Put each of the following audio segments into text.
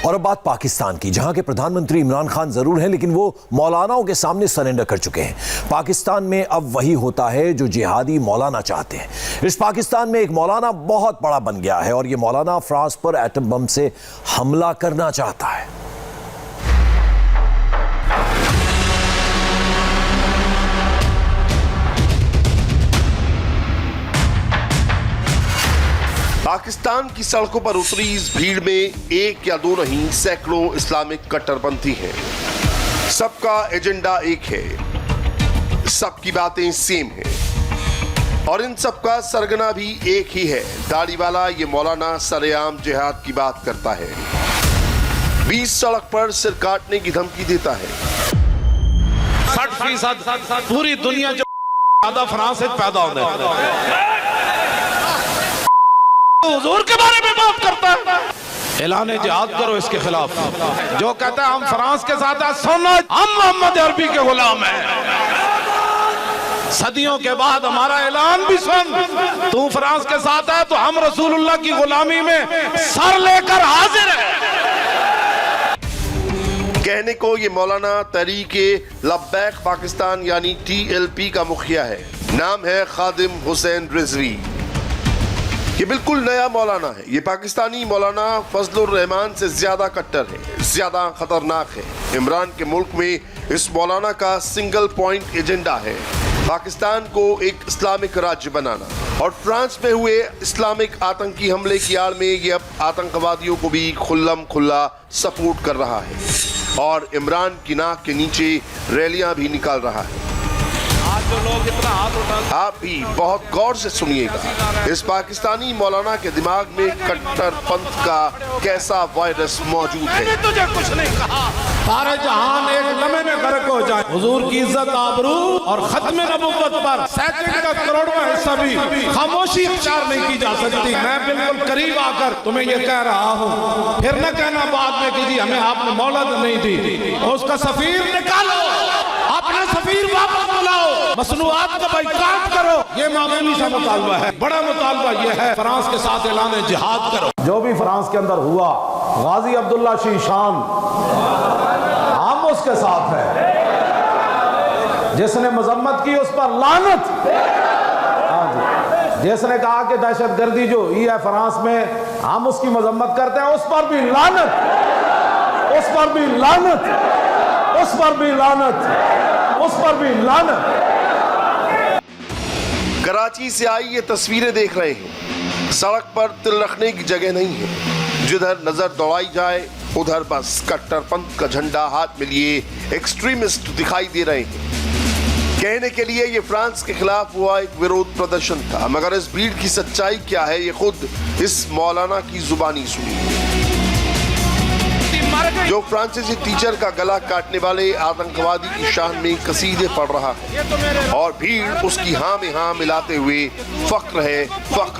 और अब बात पाकिस्तान की, जहां के प्रधानमंत्री इमरान खान जरूर हैं, लेकिन वो मौलानाओं के सामने सरेंडर कर चुके हैं। पाकिस्तान में अब वही होता है जो जिहादी मौलाना चाहते हैं। इस पाकिस्तान में एक मौलाना बहुत बड़ा बन गया है और ये मौलाना फ्रांस पर एटम बम से हमला करना चाहता है। पाकिस्तान की सड़कों पर उतरी इस भीड़ में एक या दो नहीं, सैकड़ों इस्लामिक कट्टरपंथी हैं। सबका एजेंडा एक है, सबकी बातें सेम हैं और इन सबका सरगना भी एक ही है। दाढ़ी वाला ये मौलाना सरेआम जिहाद की बात करता है, 20 सड़क पर सिर काटने की धमकी देता है। 60% पूरी दुनिया जो ज्यादा फ्रांस से पैदा होने हुजूर के बारे में बात करता है। ऐलान जिहाद करो इसके खिलाफ। जो कहता है हम फ्रांस के साथ हैं, सुनो, हम मोहम्मद अरबी के गुलाम हैं। सदियों के बाद हमारा ऐलान भी सुन। तू फ्रांस के साथ है तो हम रसूलुल्लाह की गुलामी में सर लेकर हाजिर हैं। कहने को ये मौलाना तहरीके लब्बैक पाकिस्तान यानी TLP का मुखिया है। नाम है खादिम हुसैन रिजवी। ये बिल्कुल नया मौलाना है। ये पाकिस्तानी मौलाना फजलुर रहमान से ज्यादा कट्टर है, ज्यादा खतरनाक है। इमरान के मुल्क में इस मौलाना का सिंगल पॉइंट एजेंडा है, पाकिस्तान को एक इस्लामिक राज्य बनाना। और फ्रांस में हुए इस्लामिक आतंकी हमले की आड़ में ये अब आतंकवादियों को भी खुल्लम खुल्ला सपोर्ट कर रहा है और इमरान की नाक के नीचे रैलियां भी निकाल रहा है। जो लोग इतना हाथ उठा, आप भी बहुत गौर से सुनिएगा, इस पाकिस्तानी मौलाना के दिमाग में कट्टरपंथ का कैसा वायरस मौजूद है। तुझे कुछ नहीं कहा, सारे जहान एक लम्हे में गर्क हो जाए। हुजूर की इज्जत, आबरू और खत्म नबुव्वत पर सैकड़ों का करोड़ों हिस्सा भी खामोशी इख्तियार नहीं की जा सकती। मैं बिल्कुल करीब आकर तुम्हें ये कह रहा हूँ, फिर न कहना बाद में कि जी हमें आपने मोहलत नहीं दी। उसका सफीर निकालो, अपना सफीर वापस बुलाओ, मसनूआत का बाइकाट करो। ये मामूली सा मुतालबा है। बड़ा मुतालबा ये है, फ्रांस के साथ ऐलान जिहाद करो। जो भी फ्रांस के अंदर हुआ, गाजी अब्दुल्ला शीशान हम उसके साथ है। जिसने मजम्मत की उस पर लानत। हाँ जी, जिसने कहा कि दहशतगर्दी जो हुई है फ्रांस में हम उसकी मजम्मत करते हैं, उस पर भी लानत, उस पर भी लानत, उस पर भी लानत, उस पर भी लानत। कराची से आई ये तस्वीरें देख रहे हैं, सड़क पर तिल रखने की जगह नहीं है। जिधर नजर दौड़ाई जाए उधर बस कट्टरपंथ का झंडा हाथ में लिए एक्सट्रीमिस्ट दिखाई दे रहे हैं। कहने के लिए ये फ्रांस के खिलाफ हुआ एक विरोध प्रदर्शन था, मगर इस भीड़ की सच्चाई क्या है ये खुद इस मौलाना की जुबानी सुनिए। जो फ्रांसीसी टीचर का गला काटने वाले आतंकवादी की शान में कसीदे पढ़ रहा है और भीड़ उसकी हाँ में हाँ मिलाते हुए फक्र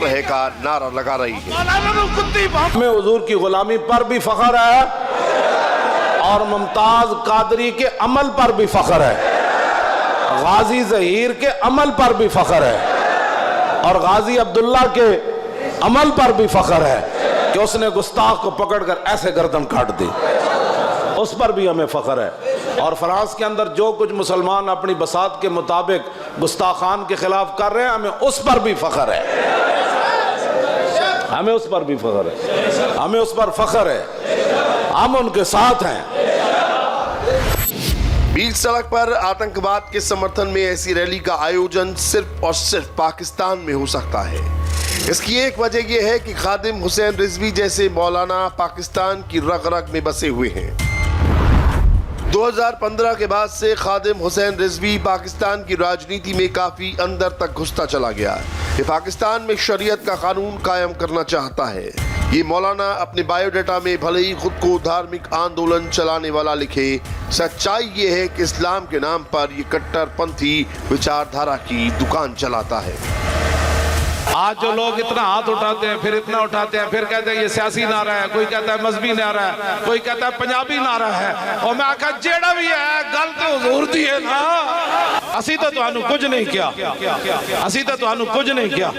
है का नारा लगा रही है। हमें हुजूर की गुलामी पर भी फख्र है और मुमताज कादरी के अमल पर भी फख्र है, गाजी जहीर के अमल पर भी फख्र है और गाजी अब्दुल्ला के अमल पर भी फख्र है कि उसने गुस्ताख को पकड़कर ऐसे गर्दन काट दी। उस पर भी हमें फख्र है। और फ्रांस के अंदर जो कुछ मुसलमान अपनी बसात के मुताबिक गुस्ताखान के खिलाफ कर रहे हैं, हमें उस पर भी फख्र है, हमें उस पर भी फख्र है, हमें उस पर फख्र है, हम उनके साथ हैं। बीच सड़क पर आतंकवाद के समर्थन में ऐसी रैली का आयोजन सिर्फ और सिर्फ पाकिस्तान में हो सकता है। इसकी एक वजह यह है कि खादिम हुसैन रिजवी जैसे मौलाना पाकिस्तान की रग रग में बसे हुए हैं। 2015 के बाद से खादिम हुसैन रिजवी पाकिस्तान की राजनीति में काफी अंदर तक घुसता चला गया। ये पाकिस्तान में शरीयत का कानून कायम करना चाहता है। ये मौलाना अपने बायोडाटा में भले ही खुद को धार्मिक आंदोलन चलाने वाला लिखे, सच्चाई ये है कि इस्लाम के नाम पर ये कट्टरपंथी विचारधारा की दुकान चलाता है। आज जो लोग इतना हाथ उठाते हैं, फिर इतना उठाते हैं, फिर कहते हैं ये सियासी नारा है, कोई कहता है मजहबी नारा है, कोई कहता है पंजाबी नारा है। और मैं आखा जेड़ा भी है गल तो हुजूर दी है ना। असी तो तुहानू कुछ नहीं किया, असी तो तुहानू कुछ नहीं किया।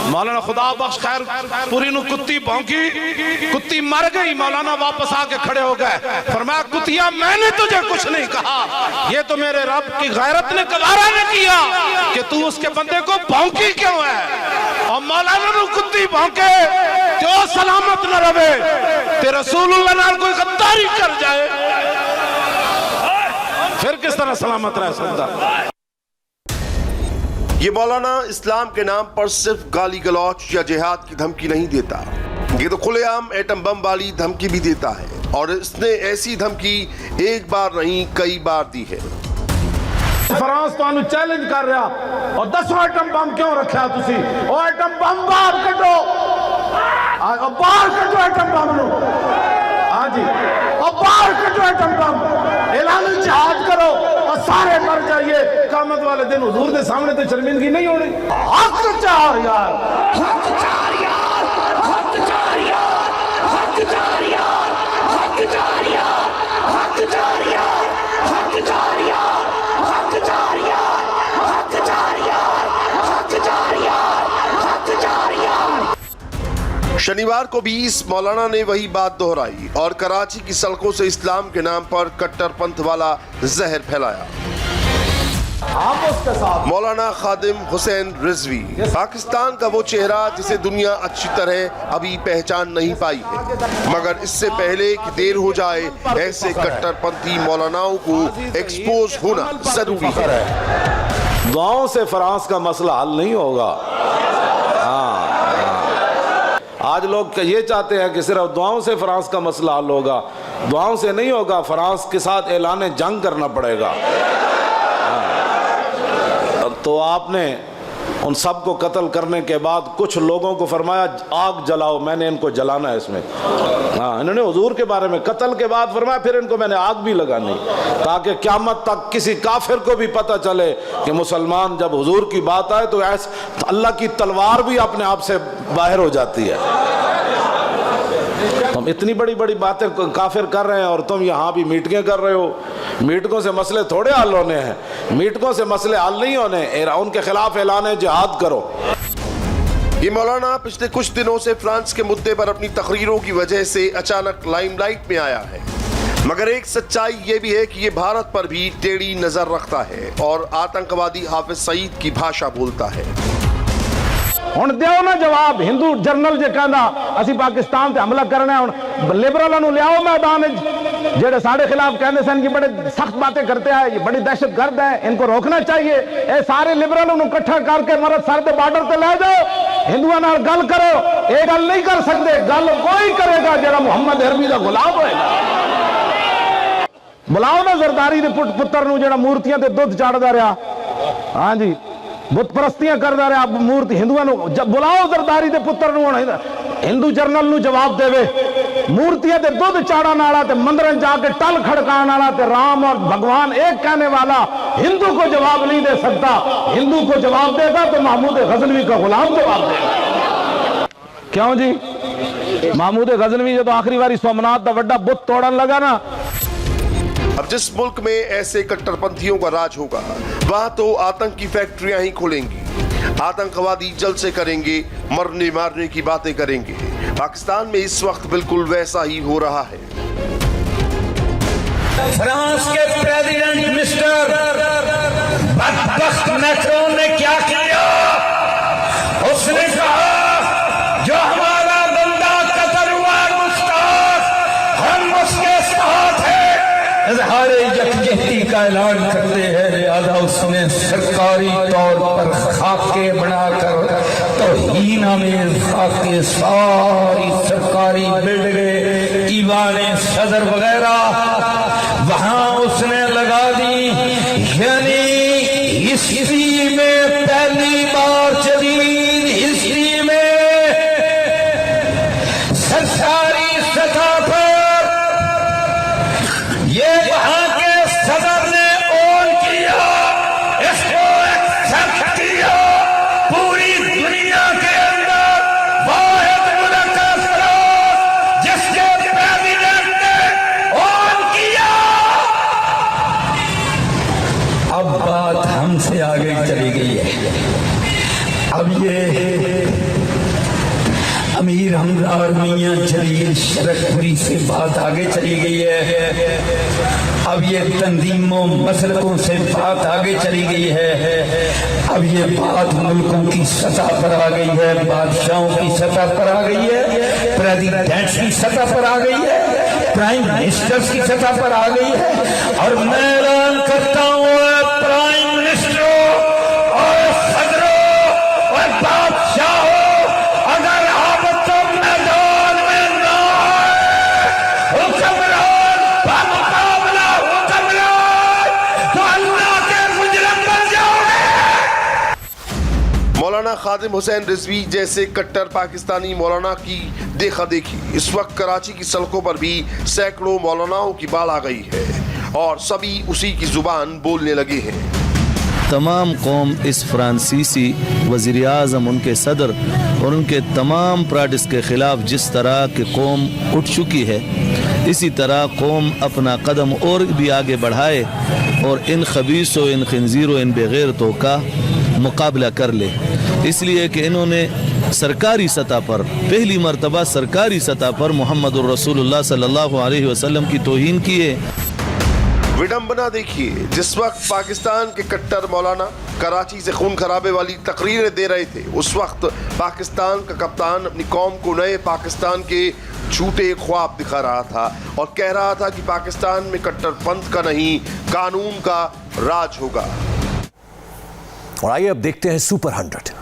मौलाना खुदा बख्श खैर पूरी नु कुत्ती भौंकी, कुत्ती मर गई, मौलाना वापस आके खड़े हो गए, फरमाया कुतिया मैंने तुझे कुछ नहीं कहा, ये तो मेरे रब की गैरत ने गवारा ने किया कि तू उसके बंदे को भौंकी क्यों है। और मौलाना नु कुत्ती भौंके क्यों सलामत न रहे, ते रसूलुल्लाह नाल कोई गद्दारी कर जाए फिर किस तरह सलामत रह सकता। ये मौलाना इस्लाम के नाम पर सिर्फ गाली गलौच या जिहाद की धमकी नहीं देता, ये तो खुलेआम एटम बम वाली धमकी भी देता है। और इसने ऐसी धमकी एक बार नहीं कई बार दी है। फ्रांस तो चैलेंज कर रहा और 10 एटम बम क्यों रखा तुसी, ओ एटम बम बाहर कटो, बाहर कटो एटम बम नो, हाँ जी, और बाहर कटो एटम बम, ऐलान जिहाद करो और सारे मर जाइए। क़यामत वाले दिन हुजूर के सामने तो शर्मिंदगी नहीं होनी। हक चार यार, हक चार यार, हक चार यार, हक चार यार, हक चार यार, हक चार यार, हक चार यार, हक चार यार, हक चार यार, हक चार यार, हक चार यार। शनिवार को भी इस मौलाना ने वही बात दोहराई और कराची की सड़कों से इस्लाम के नाम पर कट्टरपंथ वाला जहर फैलाया। मौलाना खादिम हुसैन रिजवी पाकिस्तान का वो चेहरा जिसे दुनिया अच्छी तरह अभी पहचान नहीं पाई है, मगर इससे पहले कि देर हो जाए ऐसे कट्टरपंथी मौलानाओं को एक्सपोज होना जरूरी है। दुआओं से फ्रांस का मसला हल नहीं होगा। आज लोग ये चाहते हैं कि सिर्फ दुआओं से फ्रांस का मसला हल होगा, दुआओं से नहीं होगा, फ्रांस के साथ ऐलान जंग करना पड़ेगा। तो आपने उन सबको कत्ल करने के बाद कुछ लोगों को फरमाया आग जलाओ, मैंने इनको जलाना है इसमें। हाँ, इन्होंने हुजूर के बारे में कत्ल के बाद फरमाया फिर इनको मैंने आग भी लगानी, ताकि क़यामत तक किसी काफिर को भी पता चले कि मुसलमान जब हुजूर की बात आए तो ऐसे अल्लाह की तलवार भी अपने आप से बाहर हो जाती है। तुम इतनी बड़ी बड़ी बातें काफिर कर रहे हैं और तुम यहाँ भी मीटिंगें कर रहे हो। मीटिंगों से मसले थोड़े हल होने हैं, मीटिंगों से मसले हल नहीं होने, उनके खिलाफ ऐलान जिहाद करो। ये मौलाना पिछले कुछ दिनों से फ्रांस के मुद्दे पर अपनी तकरीरों की वजह से अचानक लाइमलाइट में आया है, मगर एक सच्चाई ये भी है कि ये भारत पर भी टेढ़ी नजर रखता है और आतंकवादी हाफिज सईद की भाषा बोलता है। हुण दियो ना जवाब, हिंदू जर्नल जे कहंदा असी पाकिस्तान ते हमला करना है, हुण लिबरलों नूं लियाओ मैदान जेड़े साढ़े खिलाफ कहते सन कि बड़े सख्त बातें करते हैं, ये बड़ी दहशतगर्द है, इनको रोकना चाहिए। ए सारे लिबरलों नूं इकट्ठा करके मरद सर दे बॉर्डर ते ले जाओ, हिंदुओं नाल गल करो। ये गल नहीं कर सकते, गल कोई करेगा जेड़ा मुहम्मद अरबी दा गुलाम होएगा। बुलाओ ना जरदारी दे पुत्र नूं जेड़ा मूर्तियां ते दुध चाड़दा रहा, हाँ जी, बुत परस्तियां करदा रहा, मूर्ति हिंदुओं नूं बुलाओ जरदारी दे पुत्र नूं। हिंदू जर्नल नूं जवाब देवे, मूर्तियां ते दुध चाड़न वाला ते मंदिर जाके टल खड़काने वाला ते राम और भगवान एक कहने वाला हिंदू को जवाब नहीं दे सकता। हिंदू को जवाब देगा तो महमूद गजनवी का गुलाम जवाब देगा। क्यों जी? महमूद गजनवी जब आखिरी बारी सोमनाथ दा वड्डा बुत तोड़न लगा ना, अब जिस मुल्क में ऐसे कट्टरपंथियों का राज होगा वहां तो आतंक की फैक्ट्रियां ही खुलेंगी, आतंकवादी जलसे करेंगे, मरने मारने की बातें करेंगे। पाकिस्तान में इस वक्त बिल्कुल वैसा ही हो रहा है। फ्रांस के प्रेसिडेंट मिस्टर बदबख्त मैक्रोन ने क्या किया? उसने कहा जो हमारा बंदा कत्ल हुआ मुस्ताक, हम उसके साथ हैं, इज़हारे यकजहती का ऐलान करते हैं। लिहाजा उसने सरकारी तौर पर खाके बनाकर तौहीन में खाके सारी सरकारी बिल्डिंगें, ईवाने सदर वगैरह वहां उसने लगा दी। यानी हिस्ट्री में पहली बार जदीद हिस्ट्री में सरकारी सतह पर ये वहां के सदर ने ओन किया, इसको एक्सेप्ट किया। पूरी दुनिया के अंदर वाहिद मुल्क जिसके प्रेसिडेंट ने ओन किया अमीर हमदार मियां जलील शरकपुरी से बात आगे चली गई है। अब ये तंजीमों मसलकों से बात आगे चली गई है। अब ये बात मुल्कों की सतह पर आ गई है, बादशाहों की सतह पर आ गई है, प्रेसिडेंट्स की सतह पर आ गई है, प्राइम मिनिस्टर्स की सतह पर आ गई है। और मैं ऐलान करता हूँ प्राइम मिनिस्टर और सदरों और बादशाहों, अगर आप तो मैदान में ना आए, हुक्मरान बामुकाबला हुक्मरान, तो अल्लाह के मुजरिम बन जाओगे। मौलाना खादिम हुसैन रिजवी जैसे कट्टर पाकिस्तानी मौलाना की देखा देखी इस वक्त कराची की सड़कों पर भी सैकड़ों मौलानाओं की बाढ़ आ गई है और सभी उसी की जुबान बोलने लगे हैं। तमाम कौम इस फ्रांसीसी वज़ीर आज़म, उनके सदर और उनके तमाम प्राटिस के ख़िलाफ़ जिस तरह की कौम उठ चुकी है, इसी तरह कौम अपना कदम और भी आगे बढ़ाए और इन खबीसों, इन खंजीरों, इन बेगैरतों का मुकाबला कर ले। इसलिए कि इन्होंने सरकारी सतह पर पहली मर्तबा सरकारी सतह पर मोहम्मदुर रसूलुल्लाह सल्लल्लाहु अलैहि वसल्लम की तौहीन की है। विडंबना देखिए, जिस वक्त पाकिस्तान के कट्टर मौलाना कराची से खून खराबे वाली तकरीरें दे रहे थे, उस वक्त पाकिस्तान का कप्तान अपनी कौम को नए पाकिस्तान के झूठे ख्वाब दिखा रहा था और कह रहा था कि पाकिस्तान में कट्टरपंथ का नहीं, कानून का राज होगा। और आइए अब देखते हैं सुपर 100।